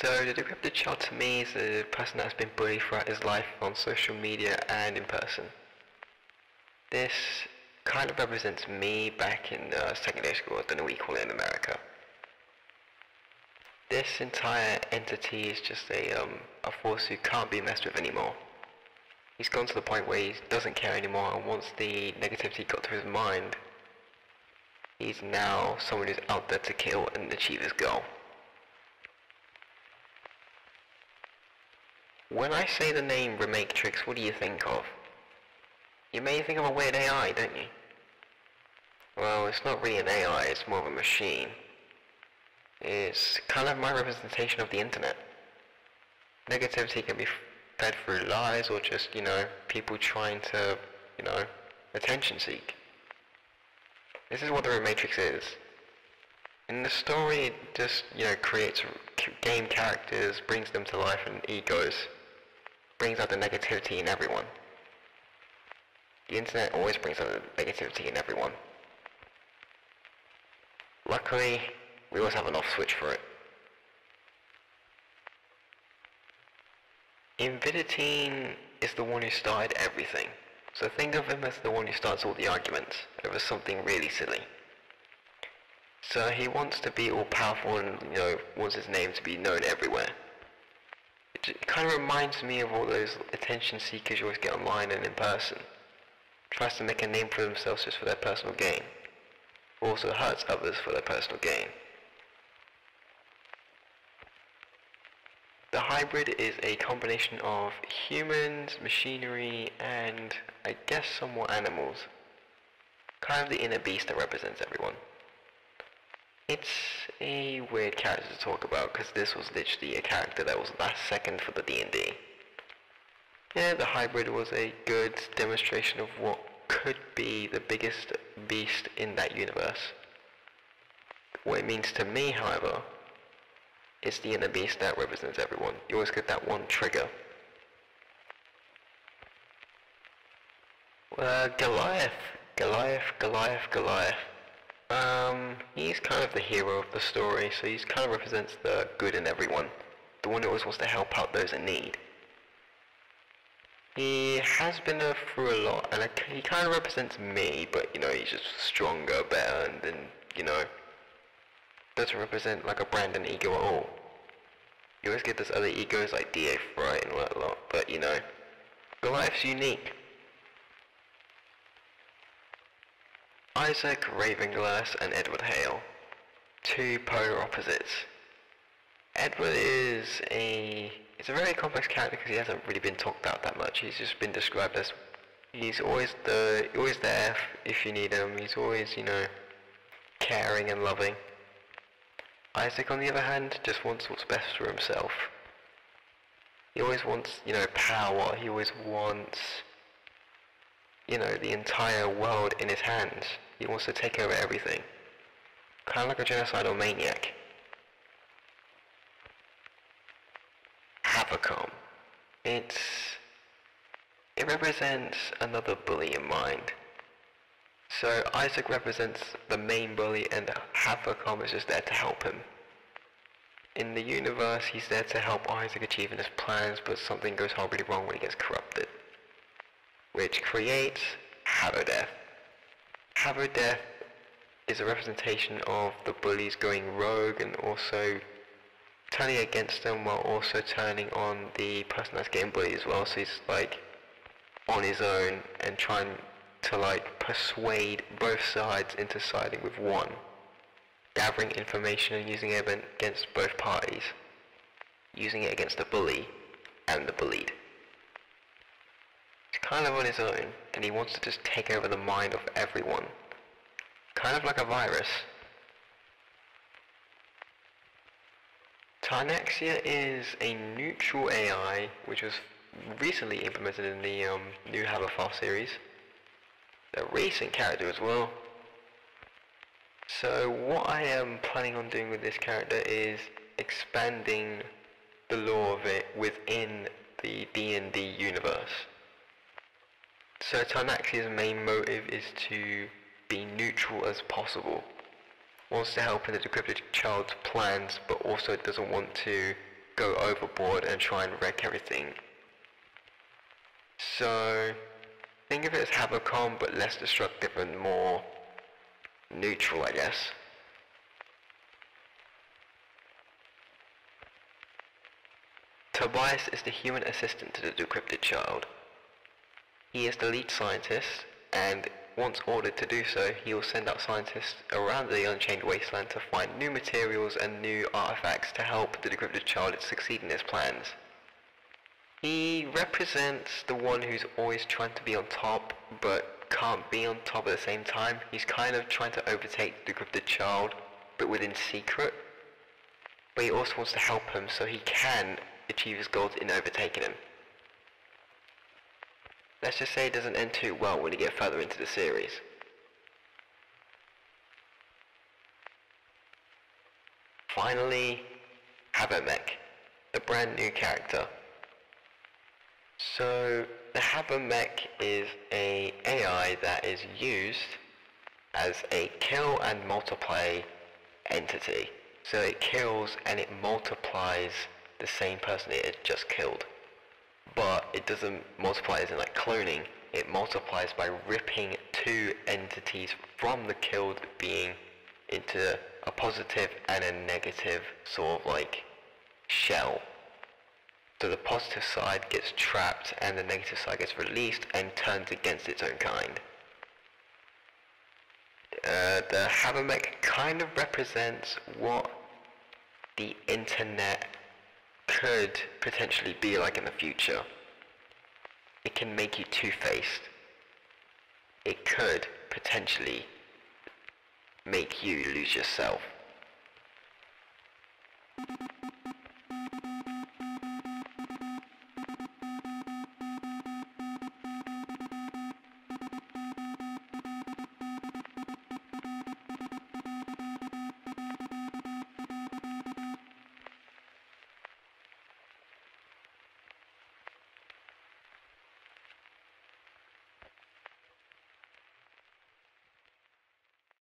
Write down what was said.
So the decrypted child to me is a person that's been bullied throughout his life on social media and in person. This kind of represents me back in secondary school. I don't know what you call it in America. This entire entity is just a force who can't be messed with anymore. He's gone to the point where he doesn't care anymore, and once the negativity got to his mind, he's now someone who's out there to kill and achieve his goal. When I say the name Rematrix, what do you think of? You may think of a weird AI, don't you? Well, it's not really an AI, it's more of a machine. It's kind of my representation of the internet. Negativity can be fed through lies or just, people trying to, attention seek. This is what the Rematrix is. In the story, it just, creates game characters, brings them to life and egos, brings out the negativity in everyone. The internet always brings out the negativity in everyone. Luckily, we always have an off switch for it. Inviditine is the one who started everything. So think of him as the one who starts all the arguments over something really silly. So he wants to be all powerful and, wants his name to be known everywhere. It kind of reminds me of all those attention seekers you always get online and in person. Tries to make a name for themselves just for their personal gain. Also hurts others for their personal gain. The hybrid is a combination of humans, machinery, and I guess somewhat animals. Kind of the inner beast that represents everyone. It's a weird character to talk about because this was literally a character that was last second for the D&D. Yeah, the hybrid was a good demonstration of what could be the biggest beast in that universe. What it means to me, however, is the inner beast that represents everyone. You always get that one trigger. Goliath. He's kind of the hero of the story, so he kind of represents the good in everyone. The one who always wants to help out those in need. He has been through a lot, and he kind of represents me, but, he's just stronger, better, and then, doesn't represent like a Brandon ego at all. You always get those other egos like D.A. Fright and all that lot, but, Goliath's unique. Isaac Ravenglass and Edward Hale. Two polar opposites. Edward is a very complex character because he hasn't really been talked about that much. He's just been described as he's always there if you need him. He's always, caring and loving. Isaac, on the other hand, just wants what's best for himself. He always wants, power. He always wants, the entire world in his hands. He wants to take over everything. Kind of like a genocidal maniac. Havocom. It represents another bully in mind. So Isaac represents the main bully and Havocom is just there to help him. In the universe, he's there to help Isaac achieving his plans, but something goes horribly wrong when he gets corrupted. Which creates Havoc. Havoc is a representation of the bullies going rogue and also turning against them while also turning on the person that's getting bullied as well. So he's like on his own and trying to like persuade both sides into siding with one, gathering information and using it against both parties, using it against the bully and the bullied. He's kind of on his own and he wants to just take over the mind of everyone, kind of like a virus. Tianxia is a neutral AI which was recently implemented in the new Havoc series. A recent character as well. So what I am planning on doing with this character is expanding the lore of it within the D&D universe. So Tianxia's main motive is to be neutral as possible. Wants to help in the decrypted child's plans, but also doesn't want to go overboard and try and wreck everything. So think of it as Havocom, but less destructive and more neutral, I guess. Tobias is the human assistant to the decrypted child. He is the lead scientist, and once ordered to do so, he will send out scientists around the Unchained Wasteland to find new materials and new artifacts to help the decrypted child succeed in his plans. He represents the one who's always trying to be on top, but can't be on top at the same time. He's kind of trying to overtake the decrypted child, but within secret. But he also wants to help him so he can achieve his goals in overtaking him. Let's just say it doesn't end too well when you get further into the series. Finally, Havoc, the brand new character. So, the Havoc is a AI that is used as a kill and multiply entity. So it kills and it multiplies the same person it had just killed. But it doesn't multiply as in like cloning, it multiplies by ripping two entities from the killed being into a positive and a negative sort of like shell. So the positive side gets trapped and the negative side gets released and turns against its own kind. The Havoc kind of represents what the internet could potentially be like in the future. It can make you two-faced. It could potentially make you lose yourself.